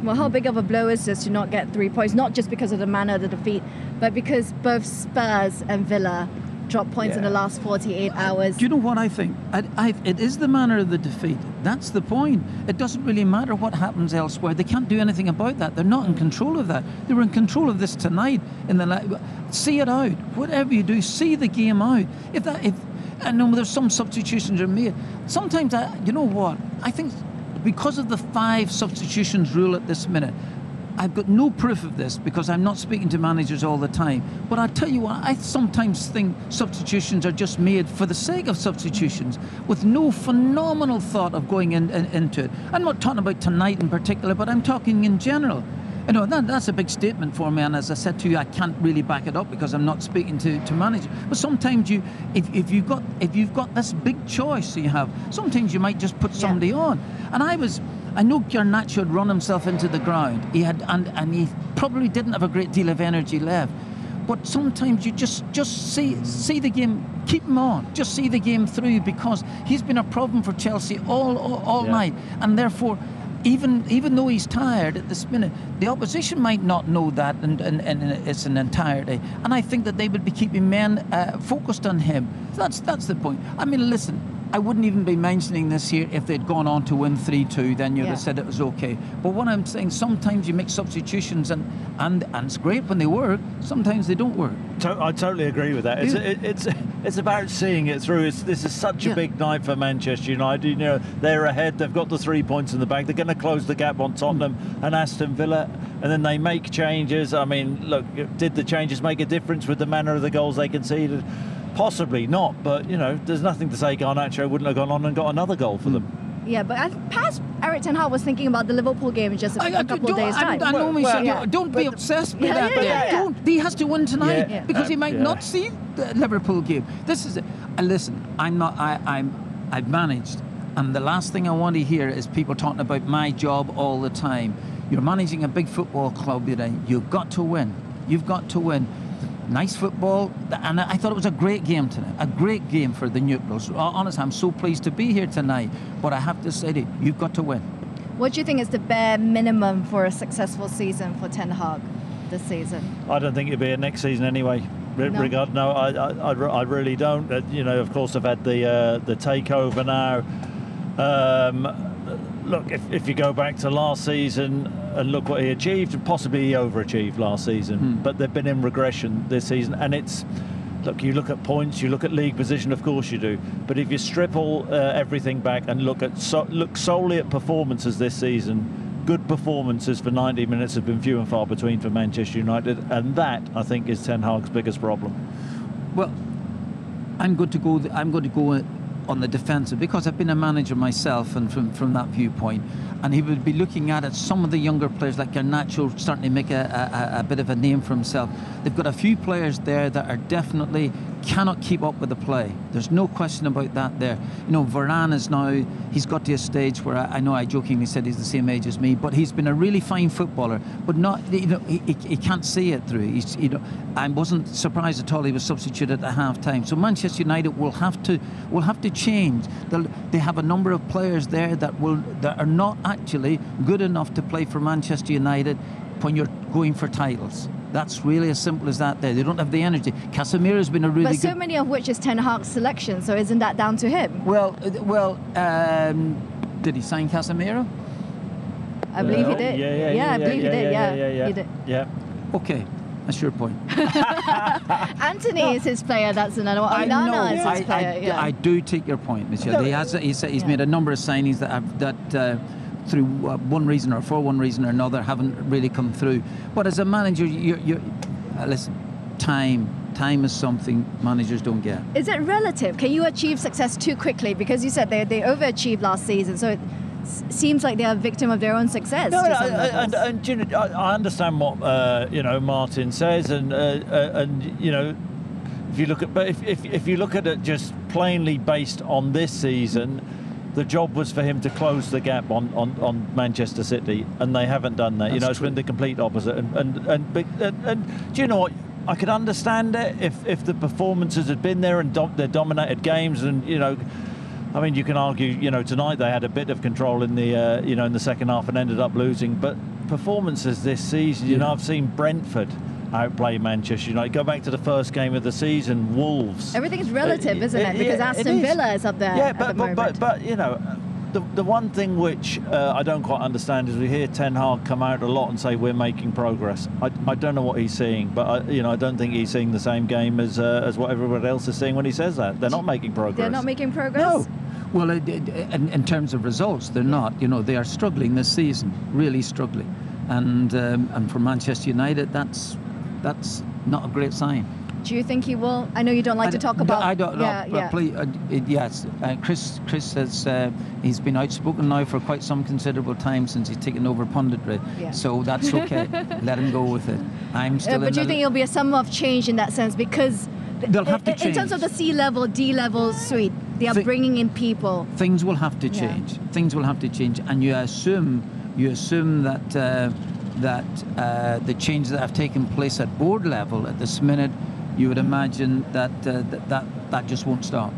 Well, how big of a blow is this to not get 3 points? Not just because of the manner of the defeat, but because both Spurs and Villa dropped points in the last 48 hours. Do you know what I think? It is the manner of the defeat. That's the point. It doesn't really matter what happens elsewhere. They can't do anything about that. They're not in control of that. They were in control of this tonight. See it out. Whatever you do, see the game out. If I know there's some substitutions are made. Sometimes, you know what? I think because of the 5 substitutions rule at this minute, I've got no proof of this because I'm not speaking to managers all the time. But I tell you what, I sometimes think substitutions are just made for the sake of substitutions with no phenomenal thought of going into it. I'm not talking about tonight in particular, but I'm talking in general. You know, that's a big statement for me, and as I said to you, I can't really back it up because I'm not speaking to managers. But sometimes if you've got this big choice you have, sometimes you might just put somebody on. And I know Garnacho had run himself into the ground. He had, and he probably didn't have a great deal of energy left. But sometimes you just see the game, keep him on, just see the game through, because he's been a problem for Chelsea all night, and therefore, even though he's tired at this minute, the opposition might not know that in its entirety, and I think that they would be keeping men focused on him. That's the point. I mean, listen, I wouldn't even be mentioning this here if they'd gone on to win 3-2, then you'd have said it was okay. But what I'm saying, sometimes you make substitutions and it's great when they work, sometimes they don't work. I totally agree with that. It's about seeing it through. This is such a big night for Manchester United. You know, they're ahead, they've got the 3 points in the bag, they're going to close the gap on Tottenham and Aston Villa, and then they make changes. I mean, look, did the changes make a difference with the manner of the goals they conceded? Possibly not, but, you know, there's nothing to say Garnacho wouldn't have gone on and got another goal for them. Yeah, but perhaps Eric Ten Hag was thinking about the Liverpool game in just a couple of days' time. Don't be obsessed with that. He has to win tonight because he might not see the Liverpool game. This is it. Listen, I've managed, and the last thing I want to hear is people talking about my job all the time. You're managing a big football club today. You've got to win. You've got to win. Nice football, and I thought it was a great game tonight, a great game for the neutrals. Honestly, I'm so pleased to be here tonight, but I have to say to you, you've got to win. What do you think is the bare minimum for a successful season for Ten Hag this season? I don't think it'll be a next season anyway. I really don't. You know, of course, I've had the takeover now. Look, if you go back to last season and look what he achieved, and possibly he overachieved last season, but they've been in regression this season. And it's, look, you look at points, you look at league position, of course you do, but if you strip everything back and look solely at performances this season, good performances for 90 minutes have been few and far between for Manchester United, and that, I think, is Ten Hag's biggest problem. Well, I'm going to go on the defensive, because I've been a manager myself, and from that viewpoint, and he would be looking at it, some of the younger players like Garnacho starting to make a bit of a name for himself. They've got a few players there that are definitely cannot keep up with the play. There's no question about that there. You know, Varane is now, he's got to a stage where I know I jokingly said he's the same age as me, but he's been a really fine footballer, but not, you know, he can't see it through. You know, I wasn't surprised at all he was substituted at half time. So Manchester United will have to change. They have a number of players there that are not actually good enough to play for Manchester United when you're going for titles. That's really as simple as that there. They don't have the energy. Casemiro's been a really good... But so many of which is Ten Hag's selection, so isn't that down to him? Well, did he sign Casemiro? I believe he did. I believe he did. He did. Yeah. Okay, that's your point. Anthony is his player, that's another one. Onana is his player. I do take your point, Michelle. He's made a number of signings that through one reason or for one reason or another haven't really come through. But as a manager, you're listen, time is something managers don't get. Is it relative? Can you achieve success too quickly? Because you said they overachieved last season, so it seems like they're a victim of their own success. No, and you know, I understand what Martin says, and you know, if you look at it just plainly based on this season, the job was for him to close the gap on Manchester City, and they haven't done that. That's, you know, it's been the complete opposite. And do you know what? I could understand it if the performances had been there and they dominated games, and you know, I mean, you can argue, you know, tonight they had a bit of control in the in the second half and ended up losing, but performances this season. You know, I've seen Brentford outplay Manchester United. Go back to the first game of the season, Wolves. Everything's relative, isn't it? Because Aston Villa is up there. Yeah, at the moment. but you know, the one thing which I don't quite understand is we hear Ten Hag come out a lot and say we're making progress. I don't know what he's seeing, but I don't think he's seeing the same game as what everybody else is seeing when he says that. They're not making progress. They're not making progress? No. Well, in terms of results, they're not. You know, they are struggling this season, really struggling. And for Manchester United, that's not a great sign. Do you think he will? I know you don't like to talk about. I don't know. Yeah. Please, yes, Chris says he's been outspoken now for quite some considerable time since he's taken over punditry. Yeah. So that's okay. Let him go with it. I'm still. But do you think it'll be a sum of change in that sense? Because they'll have to change. In terms of the C level, D level suite, they are bringing in people. Things will have to change. Yeah. Things will have to change, and you assume that the changes that have taken place at board level at this minute, you would imagine that just won't stop.